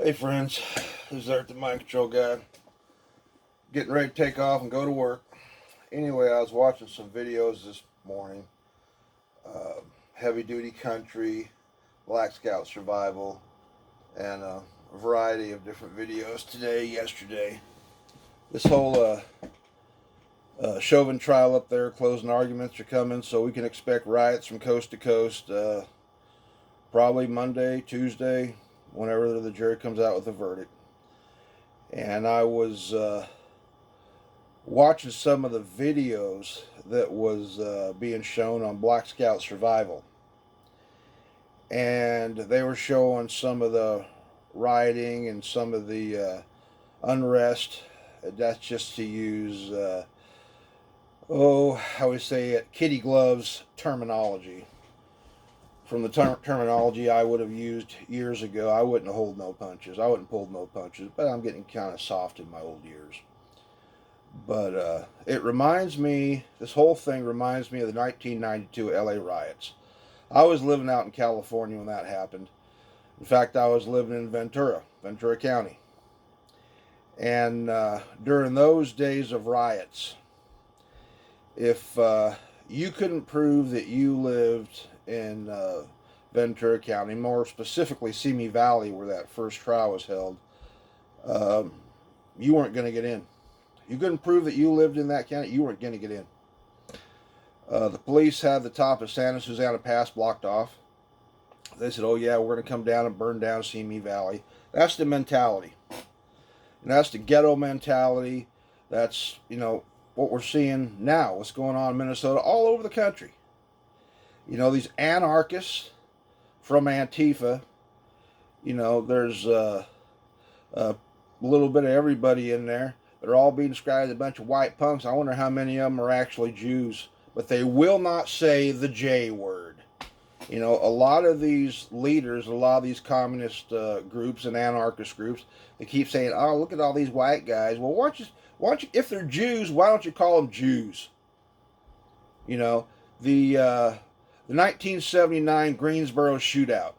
Hey friends, this is Art the Mind Control Guy. Getting ready to take off and go to work. Anyway, I was watching some videos this morning. Heavy duty country, Black Scout survival, and a variety of different videos today, yesterday. This whole Chauvin Trial up there, closing arguments are coming, so we can expect riots from coast to coast. Probably Monday, Tuesday, whenever the jury comes out with a verdict. And I was watching some of the videos that was being shown on Black Scout Survival. And they were showing some of the rioting and some of the unrest. That's just to use, how we say it, kitty gloves terminology. From the terminology I would have used years ago, I wouldn't have pulled no punches. I wouldn't pulled no punches, but I'm getting kind of soft in my old years. But it reminds me, this whole thing reminds me of the 1992 LA riots. I was living out in California when that happened. In fact, I was living in Ventura County. And during those days of riots, if you couldn't prove that you lived in Ventura County, more specifically Simi Valley, where that first trial was held, you weren't going to get in. You couldn't prove that you lived in that county, you weren't going to get in. The police had the top of Santa Susana Pass blocked off. They said, oh yeah, we're going to come down and burn down Simi Valley. That's the mentality. And that's the ghetto mentality. That's, what we're seeing now, what's going on in Minnesota, all over the country. These anarchists from Antifa, there's a little bit of everybody in there. They're all being described as a bunch of white punks. I wonder how many of them are actually Jews. But they will not say the J word. A lot of these leaders, a lot of these communist groups and anarchist groups, they keep saying, oh, look at all these white guys. Well, why don't you, if they're Jews, why don't you call them Jews? The 1979 Greensboro shootout.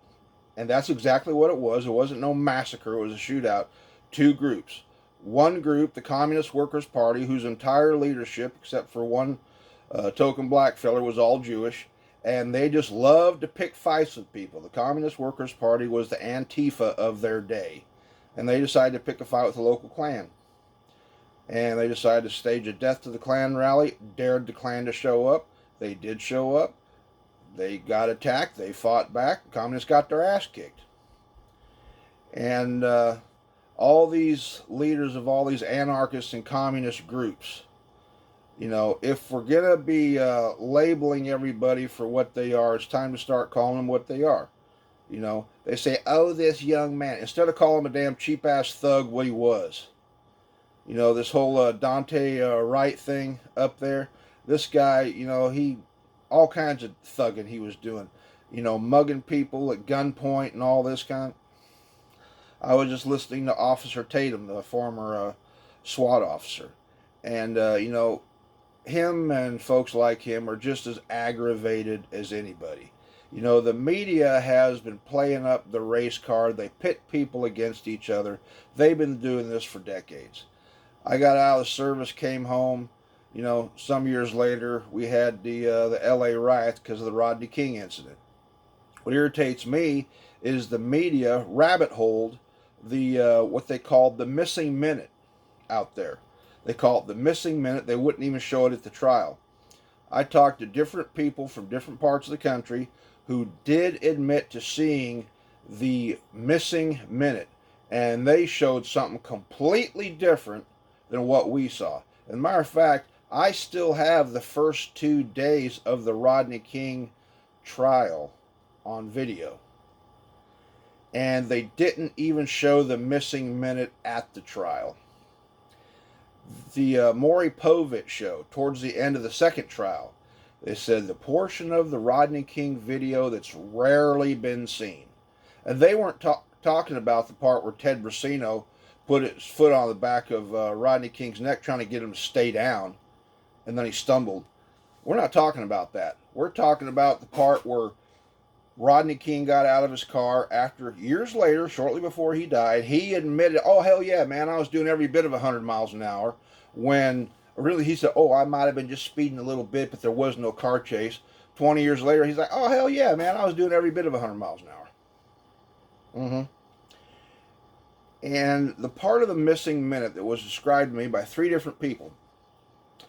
And that's exactly what it was. It wasn't no massacre. It was a shootout. Two groups. One group, the Communist Workers' Party, whose entire leadership, except for one token black feller, was all Jewish. And they just loved to pick fights with people. The Communist Workers' Party was the Antifa of their day. And they decided to pick a fight with the local Klan. And they decided to stage a death to the Klan rally, dared the Klan to show up. They did show up. They got attacked. They fought back. The communists got their ass kicked. And all these leaders of all these anarchist and communist groups, if we're going to be labeling everybody for what they are, it's time to start calling them what they are. They say, oh, this young man, instead of calling him a damn cheap-ass thug what he was. This whole Dante Wright thing up there, this guy, he all kinds of thugging he was doing, mugging people at gunpoint and all this kind. I was just listening to Officer Tatum, the former SWAT officer, and him and folks like him are just as aggravated as anybody. The media has been playing up the race card. They pit people against each other. They've been doing this for decades. I got out of the service, came home. Some years later, we had the LA riots because of the Rodney King incident. What irritates me is the media rabbit holed the what they called the missing minute out there. They call it the missing minute. They wouldn't even show it at the trial. I talked to different people from different parts of the country who did admit to seeing the missing minute, and they showed something completely different than what we saw. As a matter of fact, I still have the first 2 days of the Rodney King trial on video. And they didn't even show the missing minute at the trial. The Maury Povich show, towards the end of the second trial, they said the portion of the Rodney King video that's rarely been seen. And they weren't talking about the part where Ted Brasino put his foot on the back of Rodney King's neck trying to get him to stay down. And then he stumbled. We're not talking about that. We're talking about the part where Rodney King got out of his car after years later, shortly before he died. He admitted, "Oh hell yeah, man, I was doing every bit of 100 miles an hour." When really he said, "Oh, I might have been just speeding a little bit, but there was no car chase." 20 years later, he's like, "Oh hell yeah, man, I was doing every bit of 100 miles an hour." Mm-hmm. And the part of the missing minute that was described to me by 3 different people,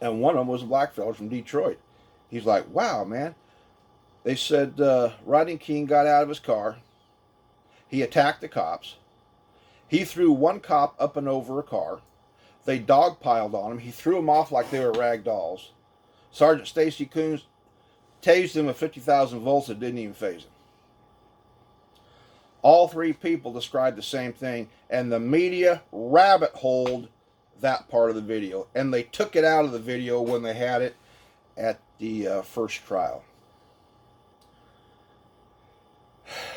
and one of them was a black fella from Detroit. He's like, "Wow, man." They said Rodney King got out of his car. He attacked the cops. He threw one cop up and over a car. They dogpiled on him. He threw them off like they were rag dolls. Sergeant Stacy Coons tased him with 50,000 volts that didn't even phase him. All 3 people described the same thing, and the media rabbit holed that part of the video, and they took it out of the video when they had it at the first trial.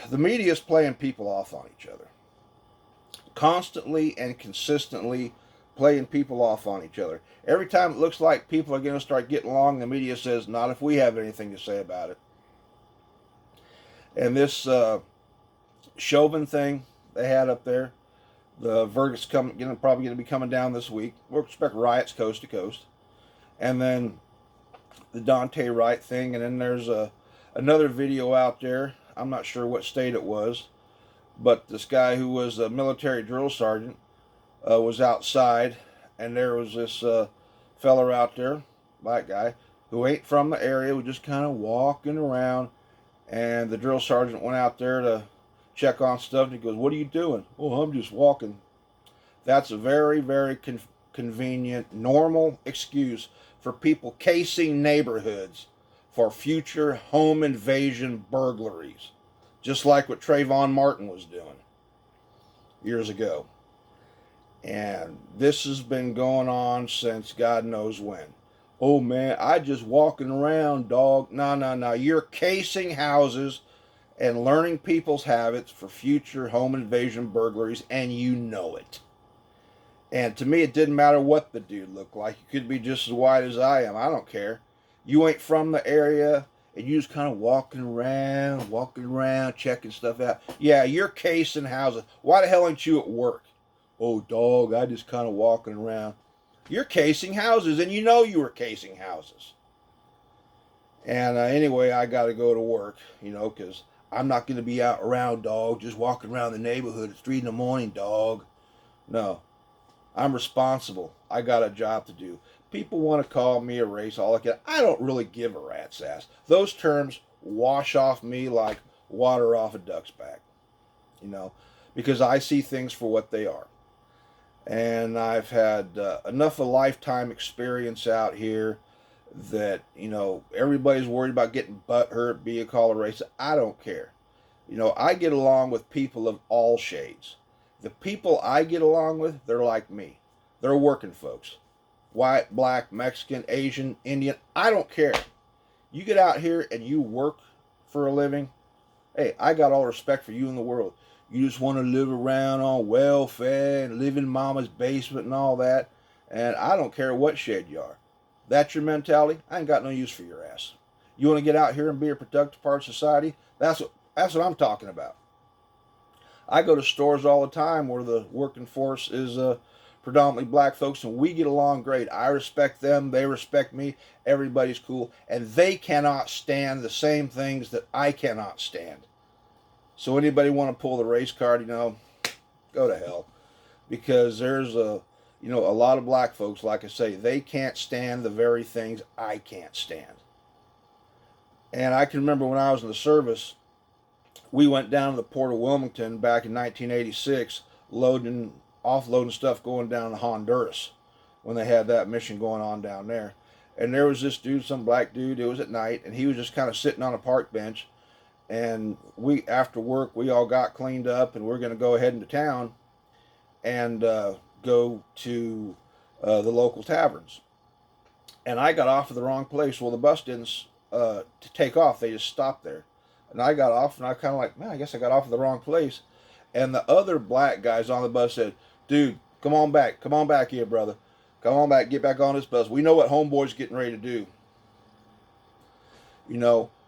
The media is playing people off on each other, constantly and consistently playing people off on each other. Every time it looks like people are going to start getting along, the media says, "Not if we have anything to say about it." And this Chauvin thing they had up there, the verdict's probably going to be coming down this week. We'll expect riots coast to coast. And then the Dante Wright thing, and then there's another video out there. I'm not sure what state it was, but this guy who was a military drill sergeant was outside, and there was this fella out there, black guy, who ain't from the area, was just kind of walking around, and the drill sergeant went out there to check on stuff, and he goes, "What are you doing?" "Oh, I'm just walking." That's a very, very convenient, normal excuse for people casing neighborhoods for future home invasion burglaries, just like what Trayvon Martin was doing years ago. And this has been going on since God knows when. "Oh man, I just walking around, dog." No. You're casing houses and learning people's habits for future home invasion burglaries, and you know it. And to me, it didn't matter what the dude looked like. He could be just as white as I am. I don't care. You ain't from the area, and you just kind of walking around, checking stuff out. Yeah, you're casing houses. Why the hell ain't you at work? "Oh, dog, I just kind of walking around." You're casing houses, and you know you were casing houses. And anyway, I got to go to work, because I'm not going to be out around, dog, just walking around the neighborhood at 3 in the morning, dog. No, I'm responsible. I got a job to do. People want to call me a race, all like that. I don't really give a rat's ass. Those terms wash off me like water off a duck's back, because I see things for what they are. And I've had enough of lifetime experience out here that, everybody's worried about getting butt hurt, being called a racist. I don't care. I get along with people of all shades. The people I get along with, they're like me. They're working folks. White, black, Mexican, Asian, Indian, I don't care. You get out here and you work for a living, hey, I got all respect for you in the world. You just want to live around on welfare and live in mama's basement and all that, and I don't care what shade you are. That's your mentality? I ain't got no use for your ass. You want to get out here and be a productive part of society? That's what I'm talking about. I go to stores all the time where the working force is predominantly black folks, and we get along great. I respect them, they respect me, everybody's cool, and they cannot stand the same things that I cannot stand. So anybody want to pull the race card, go to hell. Because there's a lot of black folks, like I say, they can't stand the very things I can't stand. And I can remember when I was in the service, we went down to the port of Wilmington back in 1986, offloading stuff going down to Honduras when they had that mission going on down there. And there was this dude, some black dude, it was at night, and he was just kind of sitting on a park bench. And after work, we all got cleaned up, and we're going to go ahead into town and go to the local taverns. And I got off at the wrong place. Well, the bus didn't to take off. They just stopped there. And I got off, and I kind of like, man, I guess I got off at the wrong place. And the other black guys on the bus said, "Dude, come on back here, brother. Come on back, get back on this bus. We know what homeboy's getting ready to do."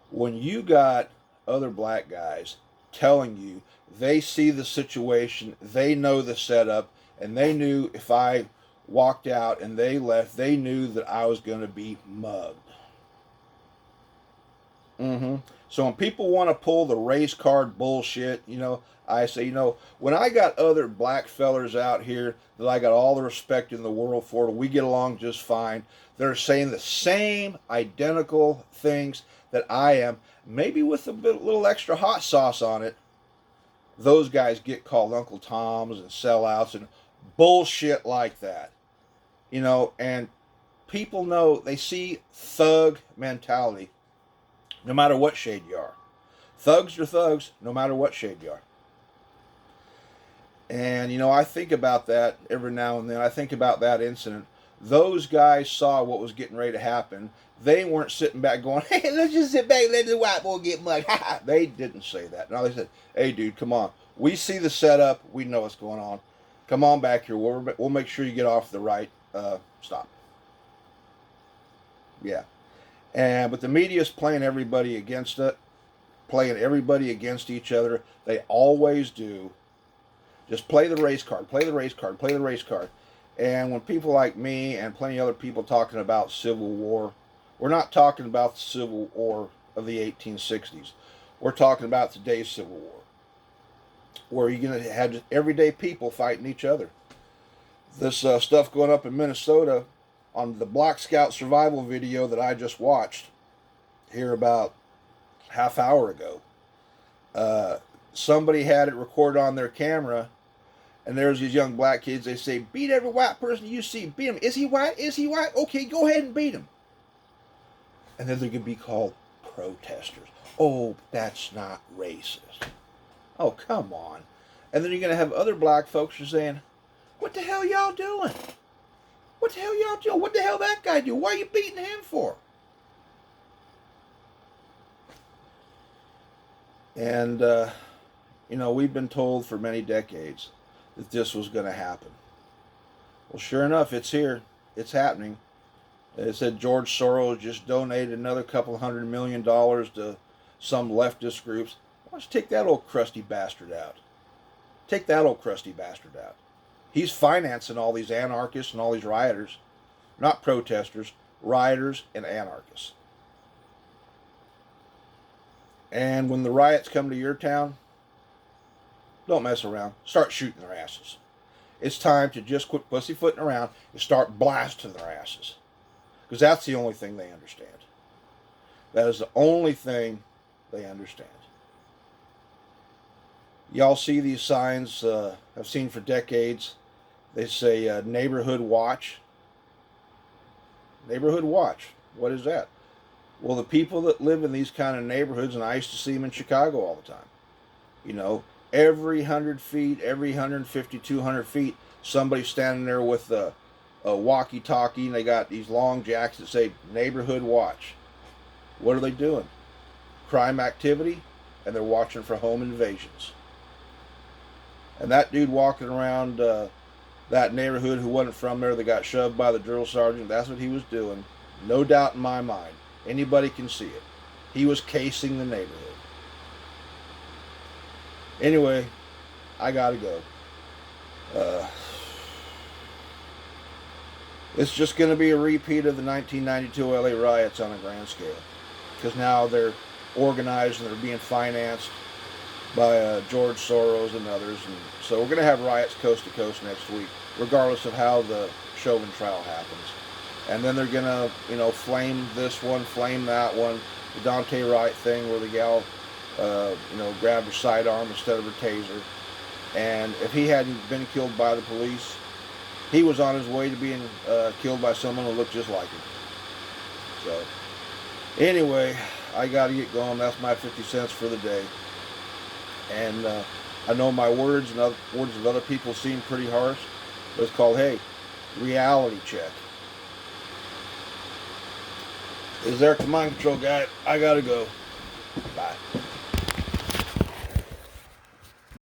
When you got other black guys telling you they see the situation, they know the setup, and they knew if I walked out and they left, they knew that I was going to be mugged. So when people want to pull the race card bullshit, I say, when I got other black fellers out here that I got all the respect in the world for, we get along just fine. They're saying the same identical things that I am, maybe with a little extra hot sauce on it. Those guys get called Uncle Toms and sellouts and bullshit like that. And people know, they see thug mentality no matter what shade you are. Thugs are thugs no matter what shade you are. And, I think about that every now and then. I think about that incident. Those guys saw what was getting ready to happen. They weren't sitting back going, hey, let's just sit back and let the white boy get mugged. They didn't say that. No, they said, hey, dude, come on. We see the setup. We know what's going on. Come on back here. We'll make sure you get off the right stop. Yeah. But the media's playing everybody against it, playing everybody against each other. They always do. Just play the race card, play the race card, play the race card. And when people like me and plenty of other people talking about Civil War, we're not talking about the Civil War of the 1860s. We're talking about today's Civil War, where you're going to have just everyday people fighting each other. This stuff going up in Minnesota on the Black Scout survival video that I just watched here about half hour ago. Somebody had it recorded on their camera, and there's these young black kids. They say, beat every white person you see. Beat him. Is he white? Is he white? Okay, go ahead and beat him. And then they're going to be called protesters. Oh, that's not racist. Oh, come on. And then you're going to have other black folks who are saying, what the hell y'all doing? What the hell y'all doing? What the hell that guy do? Why are you beating him for? And, we've been told for many decades that this was going to happen. Well, sure enough, it's here. It's happening. It said George Soros just donated another $200 million to some leftist groups. Why don't you take that old crusty bastard out? Take that old crusty bastard out. He's financing all these anarchists and all these rioters. Not protesters, rioters and anarchists. And when the riots come to your town, don't mess around. Start shooting their asses. It's time to just quit pussyfooting around and start blasting their asses. Because that's the only thing they understand. That is the only thing they understand. Y'all see these signs I've seen for decades. They say neighborhood watch. Neighborhood watch. What is that? Well, the people that live in these kind of neighborhoods, and I used to see them in Chicago all the time. Every 100 feet, every 150, 200 feet, somebody's standing there with a walkie-talkie, and they got these long jacks that say neighborhood watch. What are they doing? Crime activity, and they're watching for home invasions. And that dude walking around that neighborhood who wasn't from there, that got shoved by the drill sergeant, that's what he was doing. No doubt in my mind. Anybody can see it. He was casing the neighborhood. Anyway, I gotta go. It's just going to be a repeat of the 1992 LA riots on a grand scale. Because now they're organized and they're being financed by George Soros and others. And so we're going to have riots coast to coast next week, regardless of how the Chauvin Trial happens. And then they're going to, flame this one, flame that one. The Dante Wright thing where the gal, grabbed her sidearm instead of her taser. And if he hadn't been killed by the police, he was on his way to being killed by someone who looked just like him. So, anyway, I got to get going. That's my 50 cents for the day. And I know my words and words of other people seem pretty harsh, but it's called, hey, reality check. Is there a command control guy? I got to go. Bye.